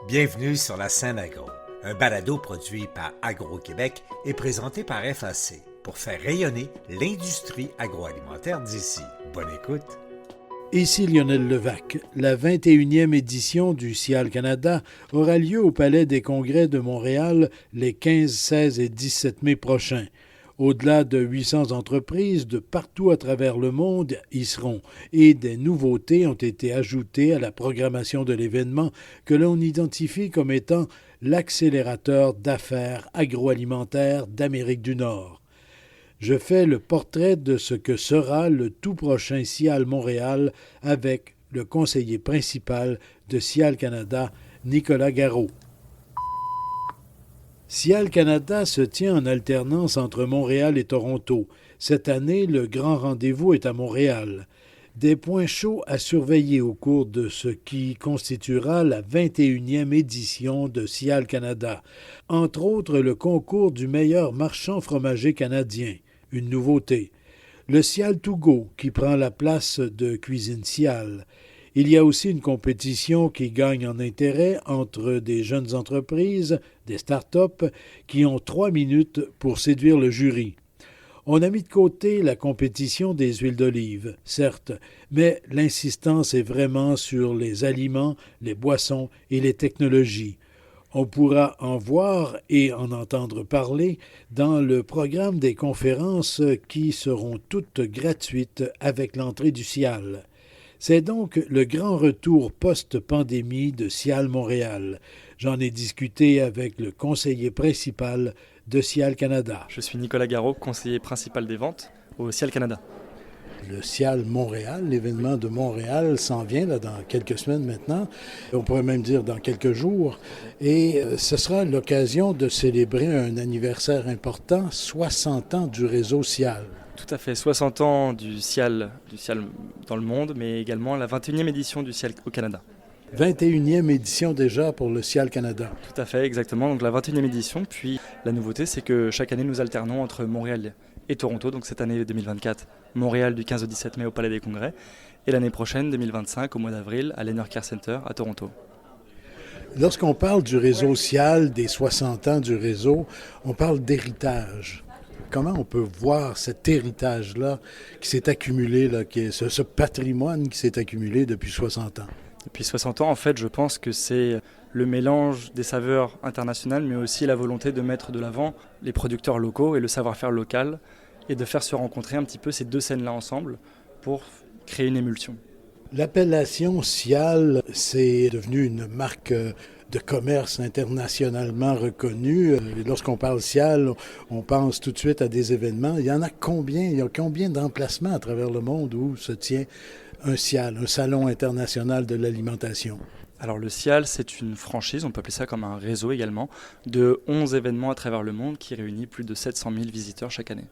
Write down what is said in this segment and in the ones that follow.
Bienvenue sur la scène agro, un balado produit par Agro-Québec et présenté par FAC pour faire rayonner l'industrie agroalimentaire d'ici. Bonne écoute! Ici Lionel Levac. La 21e édition du CIAL Canada aura lieu au Palais des Congrès de Montréal les 15, 16 et 17 mai prochains. Au-delà de 800 entreprises de partout à travers le monde y seront et des nouveautés ont été ajoutées à la programmation de l'événement que l'on identifie comme étant l'accélérateur d'affaires agroalimentaires d'Amérique du Nord. Je fais le portrait de ce que sera le tout prochain CIAL Montréal avec le conseiller principal de CIAL Canada, Nicolas Garreau. CIAL Canada se tient en alternance entre Montréal et Toronto. Cette année, le grand rendez-vous est à Montréal. Des points chauds à surveiller au cours de ce qui constituera la 21e édition de CIAL Canada. Entre autres, le concours du meilleur marchand fromager canadien, une nouveauté. Le CIAL To Go, qui prend la place de Cuisine CIAL. Il y a aussi une compétition qui gagne en intérêt entre des jeunes entreprises, des start-up, qui ont 3 minutes pour séduire le jury. On a mis de côté la compétition des huiles d'olive, certes, mais l'insistance est vraiment sur les aliments, les boissons et les technologies. On pourra en voir et en entendre parler dans le programme des conférences qui seront toutes gratuites avec l'entrée du CIAL. C'est donc le grand retour post-pandémie de CIAL Montréal. J'en ai discuté avec le conseiller principal de CIAL Canada. Je suis Nicolas Garreau, conseiller principal des ventes au CIAL Canada. Le CIAL Montréal, l'événement de Montréal s'en vient là, dans quelques semaines maintenant, on pourrait même dire dans quelques jours, et ce sera l'occasion de célébrer un anniversaire important, 60 ans du réseau CIAL. Tout à fait, 60 ans du CIAL dans le monde, mais également la 21e édition du CIAL au Canada. 21e édition déjà pour le CIAL Canada. Tout à fait, exactement, donc la 21e édition, puis la nouveauté c'est que chaque année nous alternons entre Montréal et Toronto, donc cette année 2024, Montréal du 15 au 17 mai au Palais des Congrès, et l'année prochaine, 2025, au mois d'avril, à l'Enercare Center à Toronto. Lorsqu'on parle du réseau CIAL, des 60 ans du réseau, on parle d'héritage. Comment on peut voir cet héritage-là qui s'est accumulé, là, ce patrimoine qui s'est accumulé depuis 60 ans? Depuis 60 ans, en fait, je pense que c'est le mélange des saveurs internationales, mais aussi la volonté de mettre de l'avant les producteurs locaux et le savoir-faire local, et de faire se rencontrer un petit peu ces deux scènes-là ensemble pour créer une émulsion. L'appellation CIAL, c'est devenu une marque de commerce internationalement reconnue. Lorsqu'on parle CIAL, on pense tout de suite à des événements. Il y en a combien? Il y a combien d'emplacements à travers le monde où se tient un CIAL, un salon international de l'alimentation? Alors le CIAL, c'est une franchise, on peut appeler ça comme un réseau également, de 11 événements à travers le monde qui réunit plus de 700 000 visiteurs chaque année.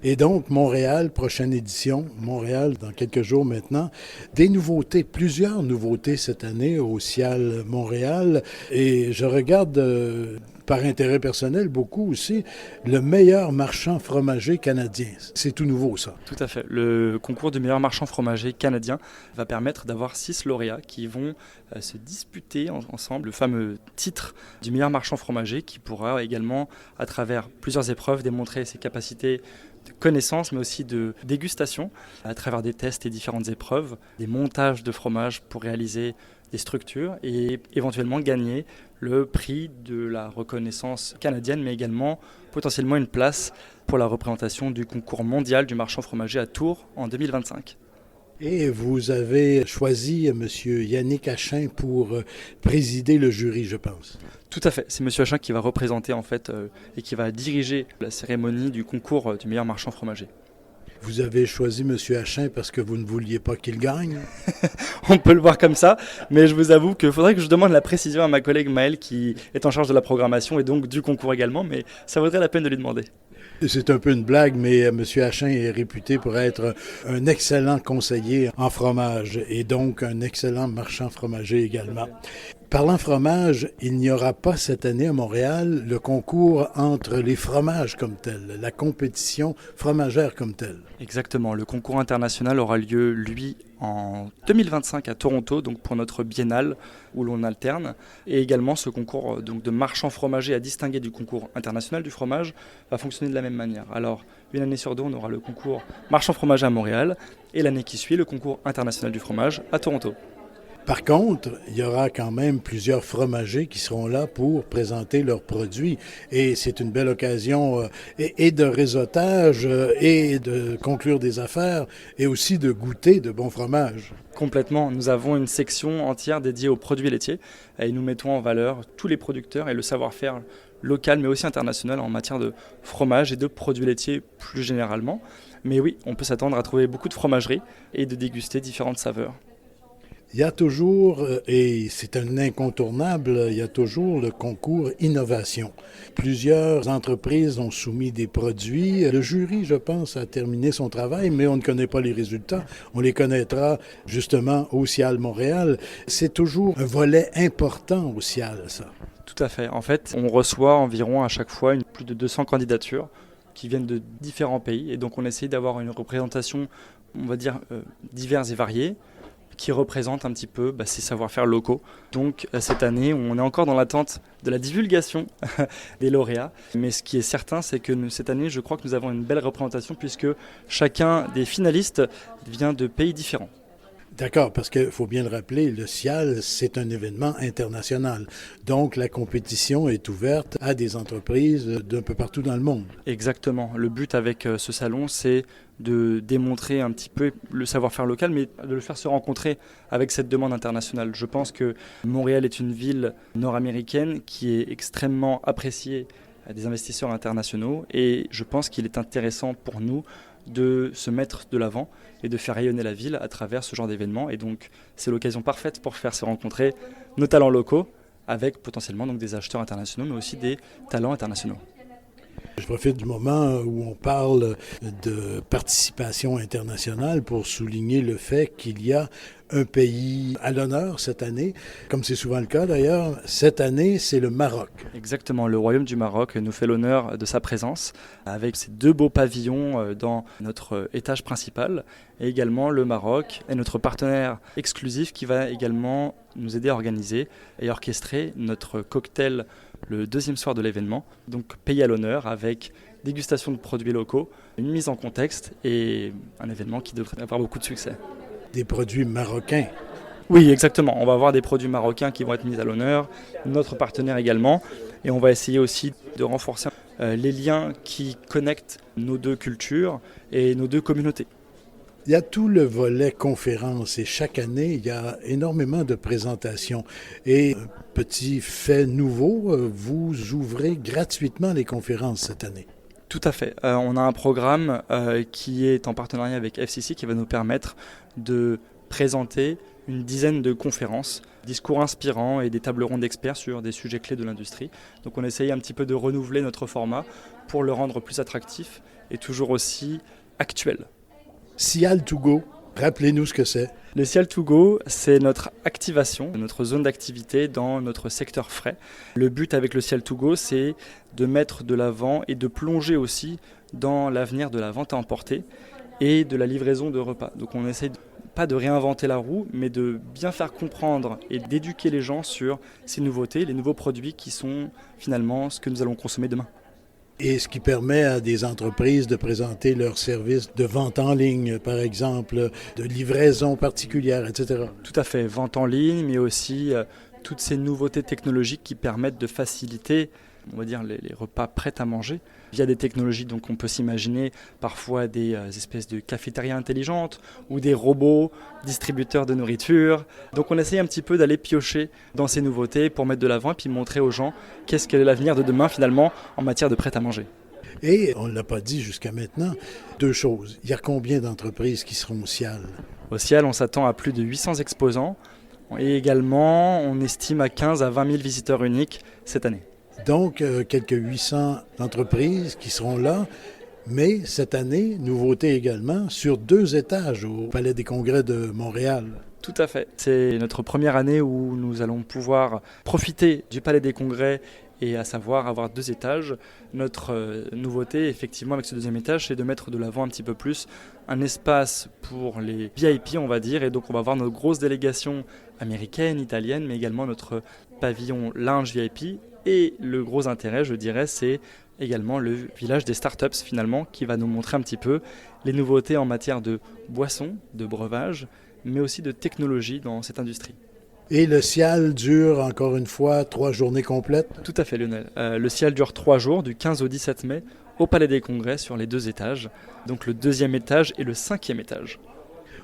Et donc, Montréal, prochaine édition, Montréal dans quelques jours maintenant. Des nouveautés, plusieurs nouveautés cette année au CIAL Montréal. Et je regarde, par intérêt personnel, beaucoup aussi, le meilleur marchand fromager canadien. C'est tout nouveau, ça. Tout à fait. Le concours du meilleur marchand fromager canadien va permettre d'avoir 6 lauréats qui vont se disputer ensemble le fameux titre du meilleur marchand fromager qui pourra également, à travers plusieurs épreuves, démontrer ses capacités de connaissance, mais aussi de dégustation, à travers des tests et différentes épreuves, des montages de fromage pour réaliser des structures et éventuellement gagner le prix de la reconnaissance canadienne, mais également potentiellement une place pour la représentation du concours mondial du marchand fromager à Tours en 2025. Et vous avez choisi M. Yannick Achin pour présider le jury, je pense. Tout à fait. C'est M. Achin qui va représenter en fait et qui va diriger la cérémonie du concours du meilleur marchand fromager. Vous avez choisi M. Achin parce que vous ne vouliez pas qu'il gagne? On peut le voir comme ça, mais je vous avoue qu'il faudrait que je demande la précision à ma collègue Maëlle qui est en charge de la programmation et donc du concours également, mais ça vaudrait la peine de lui demander. C'est un peu une blague, mais M. Achin est réputé pour être un excellent conseiller en fromage et donc un excellent marchand fromager également. Parlant fromage, il n'y aura pas cette année à Montréal le concours entre les fromages comme tels, la compétition fromagère comme telle. Exactement, le concours international aura lieu, lui, en 2025 à Toronto, donc pour notre biennale où l'on alterne. Et également, ce concours donc, de marchands fromagers à distinguer du concours international du fromage va fonctionner de la même manière. Alors, une année sur deux, on aura le concours marchand fromager à Montréal et l'année qui suit, le concours international du fromage à Toronto. Par contre, il y aura quand même plusieurs fromagers qui seront là pour présenter leurs produits. Et c'est une belle occasion et de réseautage et de conclure des affaires et aussi de goûter de bons fromages. Complètement, nous avons une section entière dédiée aux produits laitiers et nous mettons en valeur tous les producteurs et le savoir-faire local mais aussi international en matière de fromage et de produits laitiers plus généralement. Mais oui, on peut s'attendre à trouver beaucoup de fromageries et de déguster différentes saveurs. Il y a toujours, et c'est un incontournable, il y a toujours le concours innovation. Plusieurs entreprises ont soumis des produits. Le jury, je pense, a terminé son travail, mais on ne connaît pas les résultats. On les connaîtra justement au CIAL Montréal. C'est toujours un volet important au CIAL, ça. Tout à fait. En fait, on reçoit environ à chaque fois plus de 200 candidatures qui viennent de différents pays. Et donc, on essaye d'avoir une représentation, on va dire, diverse et variée, qui représente un petit peu ces savoir-faire locaux. Donc cette année, on est encore dans l'attente de la divulgation des lauréats. Mais ce qui est certain, c'est que cette année, je crois que nous avons une belle représentation puisque chacun des finalistes vient de pays différents. D'accord, parce qu'il faut bien le rappeler, le CIAL, c'est un événement international. Donc, la compétition est ouverte à des entreprises d'un peu partout dans le monde. Exactement. Le but avec ce salon, c'est de démontrer un petit peu le savoir-faire local, mais de le faire se rencontrer avec cette demande internationale. Je pense que Montréal est une ville nord-américaine qui est extrêmement appréciée des investisseurs internationaux et je pense qu'il est intéressant pour nous de se mettre de l'avant et de faire rayonner la ville à travers ce genre d'événements. Et donc, c'est l'occasion parfaite pour faire se rencontrer nos talents locaux avec potentiellement donc, des acheteurs internationaux, mais aussi des talents internationaux. Je profite du moment où on parle de participation internationale pour souligner le fait qu'il y a un pays à l'honneur cette année, comme c'est souvent le cas d'ailleurs. Cette année, c'est le Maroc. Exactement, le Royaume du Maroc nous fait l'honneur de sa présence avec ses deux beaux pavillons dans notre étage principal. Et également, le Maroc est notre partenaire exclusif qui va également nous aider à organiser et orchestrer notre cocktail le deuxième soir de l'événement. Donc pays à l'honneur avec dégustation de produits locaux, une mise en contexte et un événement qui devrait avoir beaucoup de succès. Des produits marocains. Oui, exactement. On va avoir des produits marocains qui vont être mis à l'honneur, notre partenaire également. Et on va essayer aussi de renforcer les liens qui connectent nos deux cultures et nos deux communautés. Il y a tout le volet conférence et chaque année, il y a énormément de présentations. Et un petit fait nouveau, vous ouvrez gratuitement les conférences cette année. Tout à fait. On a un programme qui est en partenariat avec FCC qui va nous permettre de présenter une dizaine de conférences, discours inspirants et des tables rondes d'experts sur des sujets clés de l'industrie. Donc on essaye un petit peu de renouveler notre format pour le rendre plus attractif et toujours aussi actuel. CIAL2Go, rappelez-nous ce que c'est. Le CIAL2Go, c'est notre activation, notre zone d'activité dans notre secteur frais. Le but avec le CIAL2Go, c'est de mettre de l'avant et de plonger aussi dans l'avenir de la vente à emporter et de la livraison de repas. Donc on essaie pas de réinventer la roue, mais de bien faire comprendre et d'éduquer les gens sur ces nouveautés, les nouveaux produits qui sont finalement ce que nous allons consommer demain. Et ce qui permet à des entreprises de présenter leurs services de vente en ligne, par exemple, de livraison particulière, etc. Tout à fait, vente en ligne, mais aussi toutes ces nouveautés technologiques qui permettent de faciliter, on va dire, les repas prêts à manger via des technologies. Donc on peut s'imaginer parfois des espèces de cafétérias intelligentes ou des robots distributeurs de nourriture. Donc on essaye un petit peu d'aller piocher dans ces nouveautés pour mettre de l'avant et puis montrer aux gens qu'est-ce que l'avenir de demain finalement en matière de prêt à manger. Et on ne l'a pas dit jusqu'à maintenant, deux choses. Il y a combien d'entreprises qui seront au CIAL? Au CIAL, on s'attend à plus de 800 exposants et également on estime à 15 à 20 000 visiteurs uniques cette année. Donc, quelques 800 entreprises qui seront là, mais cette année, nouveauté également, sur 2 étages au Palais des Congrès de Montréal. Tout à fait. C'est notre première année où nous allons pouvoir profiter du Palais des Congrès et à savoir avoir 2 étages. Notre nouveauté, effectivement, avec ce 2e étage, c'est de mettre de l'avant un petit peu plus un espace pour les VIP, on va dire. Et donc, on va avoir nos grosses délégations américaines, italiennes, mais également notre pavillon lounge VIP. Et le gros intérêt, je dirais, c'est également le village des startups, finalement, qui va nous montrer un petit peu les nouveautés en matière de boissons, de breuvages, mais aussi de technologie dans cette industrie. Et le CIAL dure, encore une fois, 3 journées complètes? Tout à fait, Lionel. Le CIAL dure 3 jours, du 15 au 17 mai, au Palais des Congrès, sur les 2 étages. Donc le 2e étage et le 5e étage.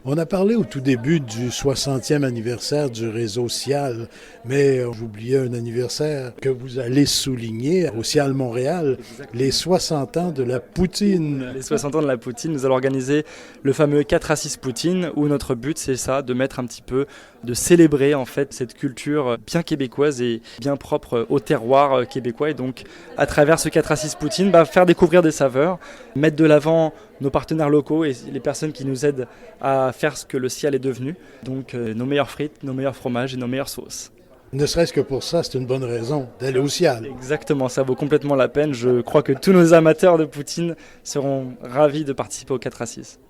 On a parlé au tout début du 60e anniversaire du réseau CIAL, mais j'oubliais un anniversaire que vous allez souligner au CIAL Montréal, les 60 ans de la poutine. Les 60 ans de la poutine, nous allons organiser le fameux 4 à 6 poutine, où notre but c'est ça, de mettre un petit peu, de célébrer en fait cette culture bien québécoise et bien propre au terroir québécois. Et donc à travers ce 4 à 6 poutine, faire découvrir des saveurs, mettre de l'avant nos partenaires locaux et les personnes qui nous aident à faire ce que le CIAL est devenu. Donc nos meilleures frites, nos meilleurs fromages et nos meilleures sauces. Ne serait-ce que pour ça, c'est une bonne raison d'aller au CIAL. Exactement, ça vaut complètement la peine. Je crois que tous nos amateurs de poutine seront ravis de participer au 4 à 6.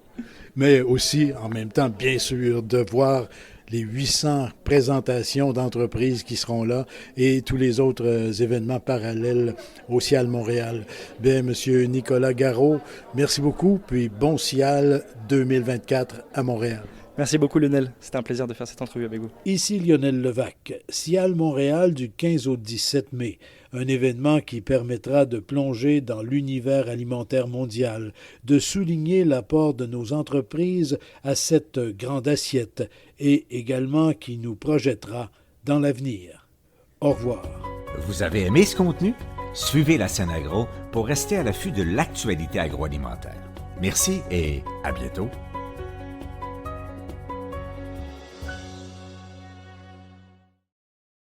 Mais aussi, en même temps, bien sûr, de voir les 800 présentations d'entreprises qui seront là et tous les autres événements parallèles au CIAL Montréal. Bien, Monsieur Nicolas Garot, merci beaucoup, puis bon CIAL 2024 à Montréal. Merci beaucoup Lionel, c'était un plaisir de faire cette entrevue avec vous. Ici Lionel Levac, CIAL Montréal du 15 au 17 mai, un événement qui permettra de plonger dans l'univers alimentaire mondial, de souligner l'apport de nos entreprises à cette grande assiette et également qui nous projettera dans l'avenir. Au revoir. Vous avez aimé ce contenu? Suivez la scène agro pour rester à l'affût de l'actualité agroalimentaire. Merci et à bientôt.